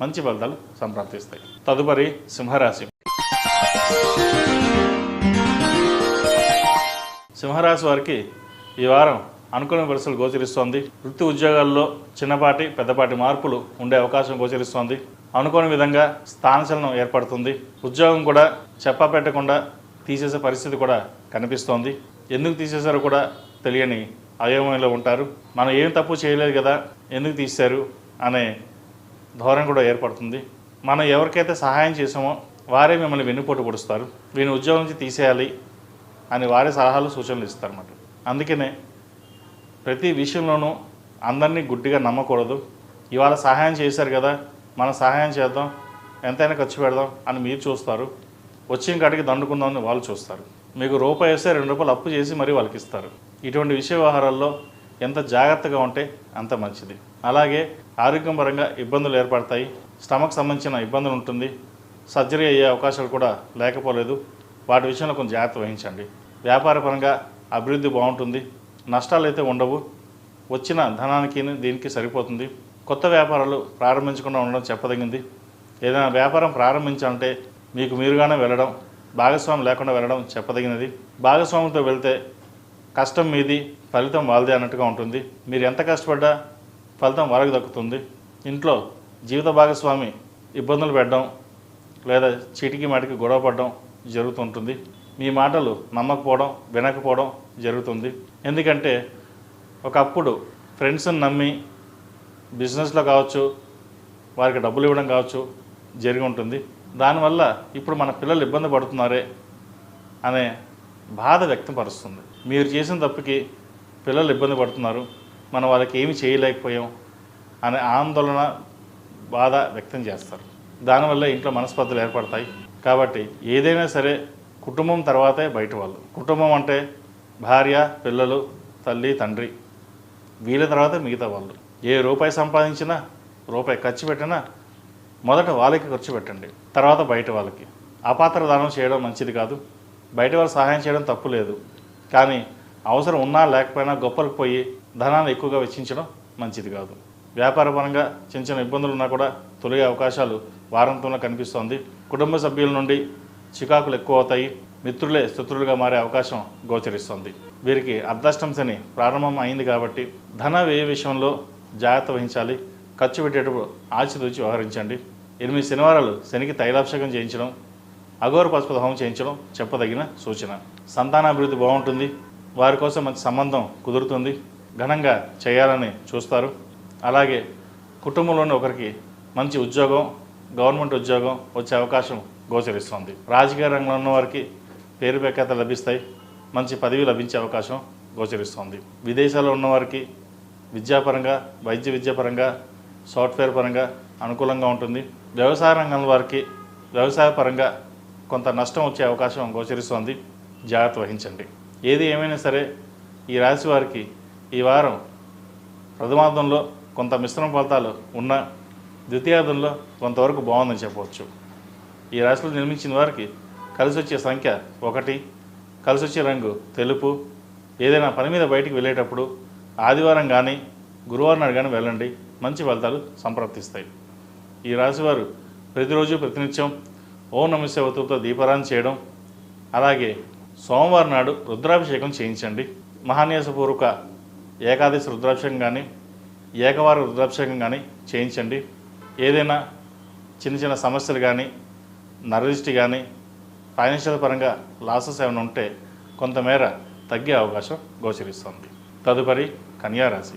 మంచి ఫలితాలు సంప్రాప్తిస్తాయి. తదుపరి సింహరాశి. సింహరాశి వారికి ఈ వారం అనుకున్న పరిస్థితులు గోచరిస్తోంది. వృత్తి ఉద్యోగాల్లో చిన్నపాటి పెద్దపాటి మార్పులు ఉండే అవకాశం గోచరిస్తోంది. అనుకోని విధంగా స్థానచలనం ఏర్పడుతుంది. ఉద్యోగం కూడా చెప్పపెట్టకుండా తీసేసే పరిస్థితి కూడా కనిపిస్తోంది. ఎందుకు తీసేశారో కూడా తెలియని అయోమయంలో ఉంటారు. మనం ఏం తప్పు చేయలేదు కదా, ఎందుకు తీశారు అనే ధోరణి కూడా ఏర్పడుతుంది. మనం ఎవరికైతే సహాయం చేసామో వారే మిమ్మల్ని వెన్నుపోటు పొడుస్తారు. వీని ఉద్యోగం నుంచి తీసేయాలి అని వారే సలహాలు సూచనలు ఇస్తారన్నమాట. అందుకనే ప్రతి విషయంలోనూ అందరినీ గుడ్డిగా నమ్మకూడదు. ఇవాళ సహాయం చేశారు కదా, మనం సహాయం చేద్దాం, ఎంతైనా ఖర్చు పెడదాం అని మీరు చూస్తారు. వచ్చిన కాడికి దండుకుందామని వాళ్ళు చూస్తారు. మీకు రూపాయి వేస్తే 2 రూపాయలు అప్పు చేసి మరీ వాళ్ళకి ఇస్తారు. ఇటువంటి విషయ వ్యవహారాల్లో ఎంత జాగ్రత్తగా ఉంటే అంత మంచిది. అలాగే ఆరోగ్యం పరంగా ఇబ్బందులు ఏర్పడతాయి. స్టమక్ సంబంధించిన ఇబ్బందులు ఉంటుంది. సర్జరీ అయ్యే అవకాశాలు కూడా లేకపోలేదు. వాటి విషయంలో కొంచెం జాగ్రత్త వహించండి. వ్యాపార పరంగా అభివృద్ధి బాగుంటుంది. నష్టాలు అయితే ఉండవు. వచ్చిన ధనానికి దీనికి సరిపోతుంది. కొత్త వ్యాపారాలు ప్రారంభించకుండా ఉండడం చెప్పదగింది. ఏదైనా వ్యాపారం ప్రారంభించాలంటే మీకు మీరుగానే వెళ్ళడం, భాగస్వామి లేకుండా వెళ్ళడం చెప్పదగినది. భాగస్వామితో వెళ్తే కష్టం మీది, ఫలితం వాళ్ళదే అన్నట్టుగా ఉంటుంది. మీరు ఎంత కష్టపడ్డా ఫలితం వాళ్ళకి దక్కుతుంది. ఇంట్లో జీవిత భాగస్వామి ఇబ్బందులు పెట్టడం లేదా చీటికి మాటికి గొడవ పడడం జరుగుతుంటుంది. మీ మాటలు నమ్మకపోవడం, వినకపోవడం జరుగుతుంది. ఎందుకంటే ఒకప్పుడు ఫ్రెండ్స్ని నమ్మి బిజినెస్లో కావచ్చు, వారికి డబ్బులు ఇవ్వడం కావచ్చు జరిగి ఉంటుంది. దానివల్ల ఇప్పుడు మన పిల్లలు ఇబ్బంది పడుతున్నారే అనే బాధ వ్యక్తపరుస్తుంది. మీరు చేసిన తప్పుకి పిల్లలు ఇబ్బంది పడుతున్నారు, మనం వాళ్ళకి ఏమి చేయలేకపోయాం అనే ఆందోళన, బాధ వ్యక్తం చేస్తారు. దానివల్ల ఇంట్లో మనస్పర్ధలు ఏర్పడతాయి. కాబట్టి ఏదైనా సరే కుటుంబం తర్వాతే బయట వాళ్ళు. కుటుంబం అంటే భార్య, పిల్లలు, తల్లి, తండ్రి, వీళ్ళ తర్వాత మిగతా వాళ్ళు. ఏ రూపాయి సంపాదించినా, రూపాయి ఖర్చు పెట్టినా మొదట వాళ్ళకి ఖర్చు పెట్టండి, తర్వాత బయట వాళ్ళకి. అపాత్ర దానం చేయడం మంచిది కాదు. బయట వాళ్ళు సహాయం చేయడం తప్పు లేదు. కానీ అవసరం ఉన్నా లేకపోయినా గొప్పలకు పోయి ధనాన్ని ఎక్కువగా వెచ్చించడం మంచిది కాదు. వ్యాపారపరంగా చిన్న చిన్న ఇబ్బందులు ఉన్నా కూడా తొలగే అవకాశాలు వారంతంలో కనిపిస్తోంది. కుటుంబ సభ్యుల నుండి చికాకులు ఎక్కువ అవుతాయి. మిత్రులే శత్రులుగా మారే అవకాశం గోచరిస్తుంది. వీరికి అర్ధాష్టమ శని ప్రారంభం అయింది కాబట్టి ధన వ్యయ విషయంలో జాగ్రత్త వహించాలి. ఖర్చు పెట్టేటప్పుడు ఆచితూచి వ్యవహరించండి. 8 శనివారాలు శనికి తైలాభిషేకం చేయించడం, అఘోర పశుపత హోమం చేయించడం చెప్పదగిన సూచన. సంతానాభివృద్ధి బాగుంటుంది. వారి కోసం మంచి సంబంధం కుదురుతుంది. ఘనంగా చేయాలని చూస్తారు. అలాగే కుటుంబంలోని ఒకరికి మంచి ఉద్యోగం, గవర్నమెంట్ ఉద్యోగం వచ్చే అవకాశం గోచరిస్తుంది. రాజకీయ రంగంలో ఉన్న వారికి పేరు ప్రఖ్యాత లభిస్తాయి. మంచి పదవి లభించే అవకాశం గోచరిస్తుంది. విదేశాల్లో ఉన్నవారికి విద్యాపరంగా, వైద్య విద్యాపరంగా, సాఫ్ట్వేర్ పరంగా అనుకూలంగా ఉంటుంది. వ్యవసాయ రంగం వారికి వ్యవసాయ పరంగా కొంత నష్టం వచ్చే అవకాశం గోచరిస్తోంది. జాగ్రత్త వహించండి. ఏది ఏమైనా సరే ఈ రాశి వారికి ఈ వారం ప్రథమార్థంలో కొంత మిశ్రమ ఫలితాలు ఉన్న, ద్వితీయార్థంలో కొంతవరకు బాగుందని చెప్పవచ్చు. ఈ రాశిలో నిర్మించిన వారికి కలిసి వచ్చే సంఖ్య 1, కలిసి వచ్చే రంగు తెలుపు. ఏదైనా పని మీద బయటికి వెళ్ళేటప్పుడు ఆదివారం కానీ గురువారం నాడు కానీ వెళ్ళండి, మంచి ఫలితాలు సంప్రాప్తిస్తాయి. ఈ రాశివారు ప్రతిరోజు ప్రతినిత్యం ఓం నమః శివాయతో దీపారాధన చేయడం, అలాగే సోమవారం నాడు రుద్రాభిషేకం చేయించండి. మహాన్యాసపూర్వక ఏకాదశి రుద్రాభిషేకం కానీ, ఏకవార రుద్రాభిషేకం కానీ చేయించండి. ఏదైనా చిన్న చిన్న సమస్యలు కానీ, నరదిష్టి కానీ, ఫైనాన్షియల్ పరంగా లాసెస్ ఏమైనా ఉంటే కొంతమేర తగ్గే అవకాశం గోచరిస్తుంది. తదుపరి కన్యా రాశి.